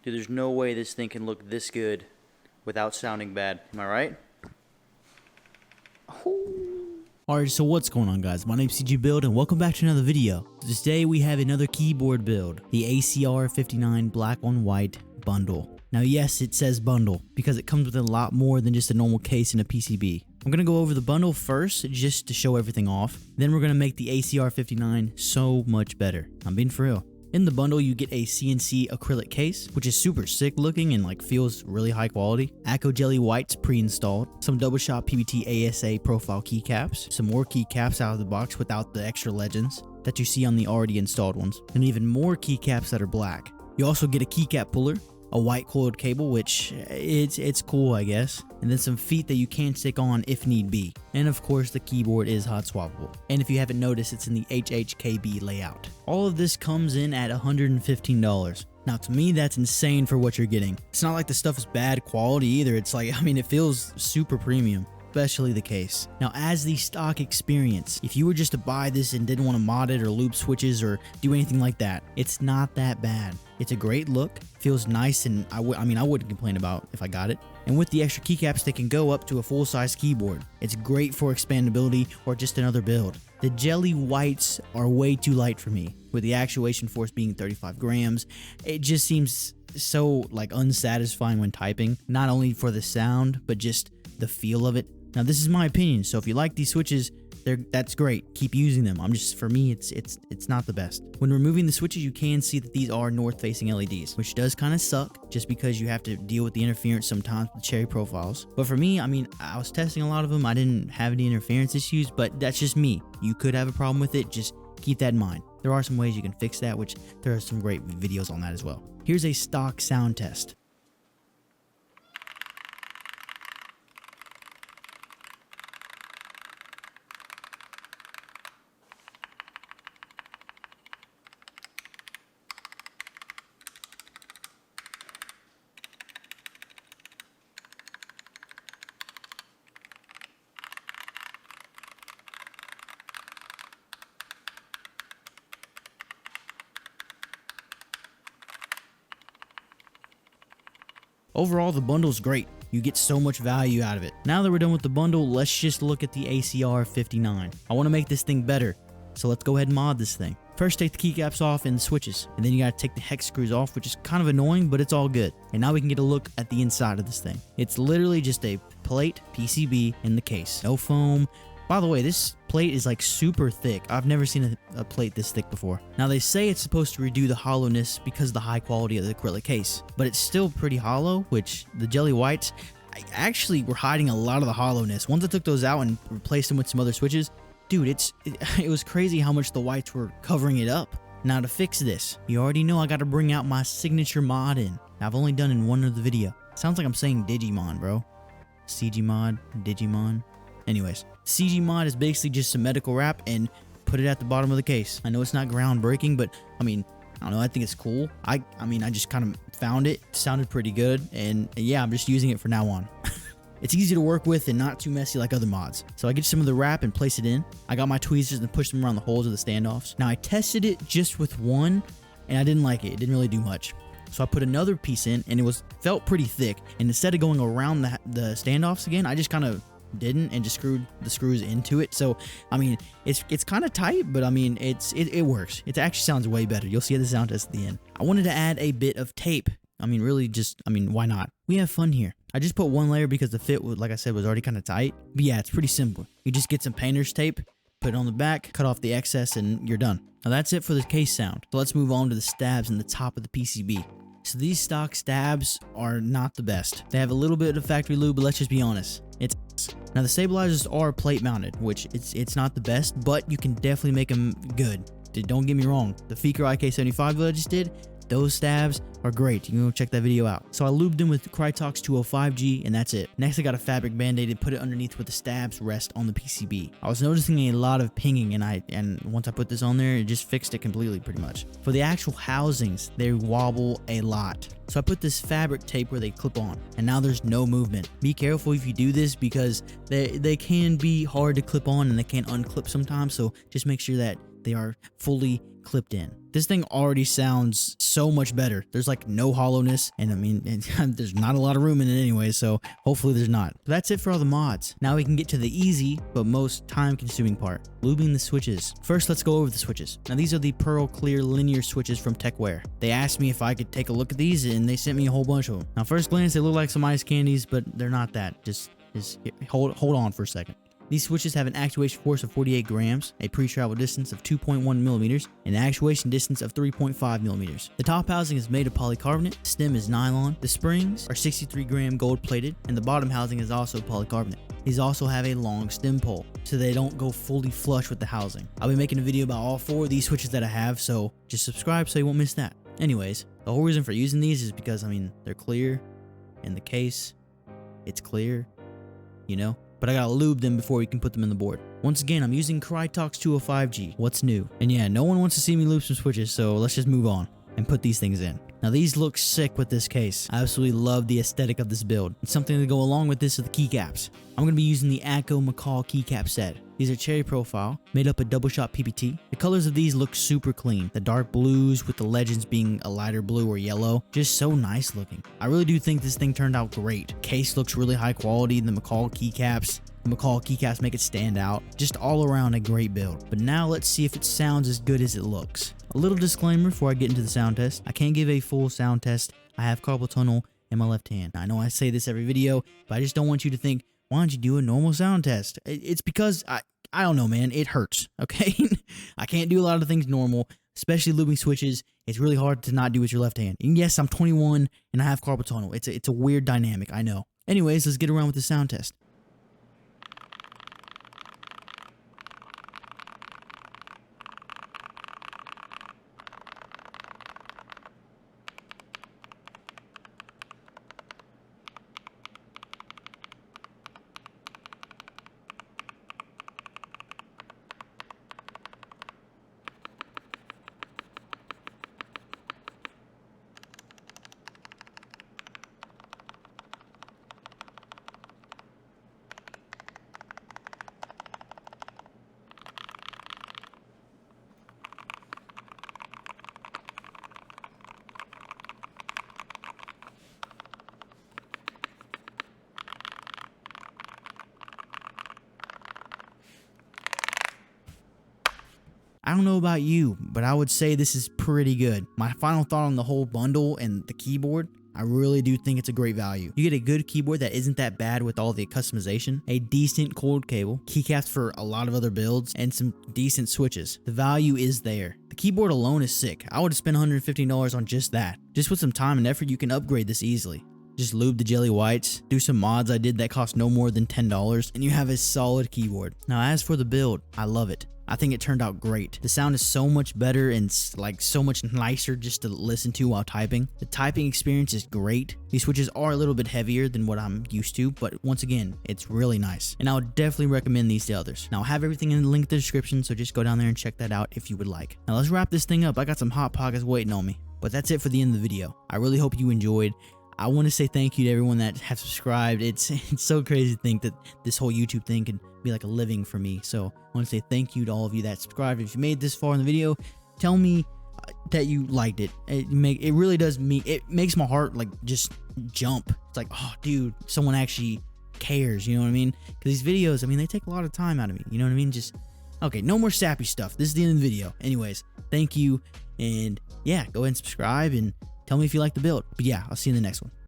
Dude, there's no way this thing can look this good without sounding bad. Am I right? Alright, so what's going on, guys? My name's CG Build and welcome back to another video. Today we have another keyboard build, the ACR59 Black on White Bundle. Now yes, it says bundle because it comes with a lot more than just a normal case and a PCB. I'm going to go over the bundle first just to show everything off. Then we're going to make the ACR59 so much better. I'm being for real. In the bundle, you get a CNC acrylic case, which is super sick looking and feels really high quality. Akko jelly whites pre-installed, some double shot PBT ASA profile keycaps, some more keycaps out of the box without the extra legends that you see on the already installed ones, and even more keycaps that are black. You also get a keycap puller, a white coiled cable, which it's cool, I guess, and then some feet that you can stick on if need be. And of course, the keyboard is hot swappable. And if you haven't noticed, it's in the HHKB layout. All of this comes in at $115. Now, to me, that's insane for what you're getting. It's not like the stuff is bad quality either. It's it feels super premium. Especially the case. Now, as the stock experience, if you were just to buy this and didn't want to mod it or loop switches or do anything like that, it's not that bad. It's a great look, feels nice, and I wouldn't complain about if I got it. And with the extra keycaps, they can go up to a full-size keyboard. It's great for expandability or just another build. The jelly whites are way too light for me, with the actuation force being 35 grams. It just seems so unsatisfying when typing, not only for the sound, but just the feel of it. Now, this is my opinion, so if you like these switches, that's great. Keep using them. For me, it's not the best. When removing the switches, you can see that these are north-facing LEDs, which does kind of suck, just because you have to deal with the interference sometimes with cherry profiles. But for me, I was testing a lot of them. I didn't have any interference issues, but that's just me. You could have a problem with it. Just keep that in mind. There are some ways you can fix that, which there are some great videos on that as well. Here's a stock sound test. Overall, the bundle's great. You get so much value out of it. Now that we're done with the bundle, let's just look at the ACR59. I want to make this thing better, so let's go ahead and mod this thing. First, take the keycaps off and the switches, and then you gotta take the hex screws off, which is kind of annoying, but it's all good. And now we can get a look at the inside of this thing. It's literally just a plate PCB in the case. No foam. By the way, this plate is super thick. I've never seen a plate this thick before. Now, they say it's supposed to reduce the hollowness because of the high quality of the acrylic case, but it's still pretty hollow, which the jelly whites actually were hiding a lot of the hollowness. Once I took those out and replaced them with some other switches, dude, it was crazy how much the whites were covering it up. Now, to fix this, you already know I got to bring out my signature mod in. I've only done in one other video. Sounds like I'm saying Digimon, bro. CG mod, Digimon. Anyways, CG mod is basically just some medical wrap and put it at the bottom of the case. I know it's not groundbreaking, but I don't know, I think it's cool. I just kind of found it, sounded pretty good, and yeah, I'm just using it from now on. It's easy to work with and not too messy like other mods. So I get some of the wrap and place it in. I got my tweezers and push them around the holes of the standoffs. Now, I tested it just with one, and I didn't like it. It didn't really do much. So I put another piece in, and it felt pretty thick. And instead of going around the standoffs again, I just kind of didn't and just screwed the screws into it. So it's kind of tight, but it works. It actually sounds way better. You'll see the sound test at the end. I wanted to add a bit of tape. Why not? We have fun here. I just put one layer because the fit was, like I said, was already kind of tight. But yeah, it's pretty simple. You just get some painter's tape, put it on the back, cut off the excess, and you're done. Now that's it for the case sound. So let's move on to the stabs in the top of the PCB. So these stock stabs are not the best. They have a little bit of factory lube, but let's just be honest. Now the stabilizers are plate mounted, which it's not the best, but you can definitely make them good. Don't get me wrong. The Feker IK75 that I just did, those stabs are great. You can go check that video out. So I lubed them with Krytox 205G, and that's it. Next, I got a fabric band-aid and put it underneath where the stabs rest on the PCB. I was noticing a lot of pinging, and once I put this on there, it just fixed it completely, pretty much. For the actual housings, they wobble a lot. So I put this fabric tape where they clip on, and now there's no movement. Be careful if you do this because they can be hard to clip on and they can unclip sometimes, so just make sure that they are fully clipped in. This thing already sounds so much better. There's like no hollowness, and I mean, there's not a lot of room in it anyway, so hopefully there's not. But that's it for all the mods. Now we can get to the easy but most time-consuming part, lubing the switches. First, let's go over the switches. Now these are the pearl clear linear switches from Techwear. They asked me if I could take a look at these, and they sent me a whole bunch of them. Now first glance, they look like some ice candies, but they're not that. Just hold on for a second. These switches have an actuation force of 48 grams, a pre-travel distance of 2.1 millimeters, and an actuation distance of 3.5 millimeters. The top housing is made of polycarbonate, stem is nylon, the springs are 63 gram gold plated, and the bottom housing is also polycarbonate. These also have a long stem pole, so they don't go fully flush with the housing. I'll be making a video about all 4 of these switches that I have, so just subscribe so you won't miss that. Anyways, the whole reason for using these is because, I mean, they're clear, and the case, it's clear, you know? But I gotta lube them before we can put them in the board. Once again, I'm using Krytox 205G. What's new? And yeah, no one wants to see me lube some switches, so let's just move on and put these things in. Now these look sick with this case. I absolutely love the aesthetic of this build. And something to go along with this are the keycaps. I'm going to be using the Akko keycap set. These are cherry profile, made up of double shot PPT. The colors of these look super clean. The dark blues with the legends being a lighter blue or yellow. Just so nice looking. I really do think this thing turned out great. Case looks really high quality. The keycaps make it stand out. Just all around a great build. But now let's see if it sounds as good as it looks. A little disclaimer before I get into the sound test. I can't give a full sound test. I have carpal tunnel in my left hand. I know I say this every video, but I just don't want you to think, why don't you do a normal sound test? It's because I don't know, man. It hurts, okay? I can't do a lot of things normal, especially lubing switches. It's really hard to not do with your left hand. And yes, I'm 21 and I have carpal tunnel. It's a weird dynamic, I know. Anyways, let's get around with the sound test. I don't know about you, but I would say this is pretty good. My final thought on the whole bundle and the keyboard, I really do think it's a great value. You get a good keyboard that isn't that bad with all the customization, a decent cord cable, keycaps for a lot of other builds, and some decent switches. The value is there. The keyboard alone is sick. I would have spent $150 on just that. Just with some time and effort, you can upgrade this easily. Just lube the jelly whites, do some mods I did that cost no more than $10, and you have a solid keyboard. Now as for the build, I love it. I think it turned out great. The sound is so much better and like so much nicer just to listen to while typing. The typing experience is great. These switches are a little bit heavier than what I'm used to, but once again, it's really nice. And I would definitely recommend these to others. Now I'll have everything in the link in the description, so just go down there and check that out if you would like. Now let's wrap this thing up. I got some hot pockets waiting on me. But that's it for the end of the video. I really hope you enjoyed. I want to say thank you to everyone that have subscribed. It's so crazy to think that this whole YouTube thing can be like a living for me. So I want to say thank you to all of you that subscribed. If you made this far in the video, tell me that you liked it. It really does it makes my heart like just jump. It's like, oh dude, someone actually cares, you know what I mean? Because these videos, I mean, they take a lot of time out of me, you know what I mean? Just okay, no more sappy stuff. This is the end of the video. Anyways, thank you, and yeah, go ahead and subscribe and tell me if you like the build. But yeah, I'll see you in the next one.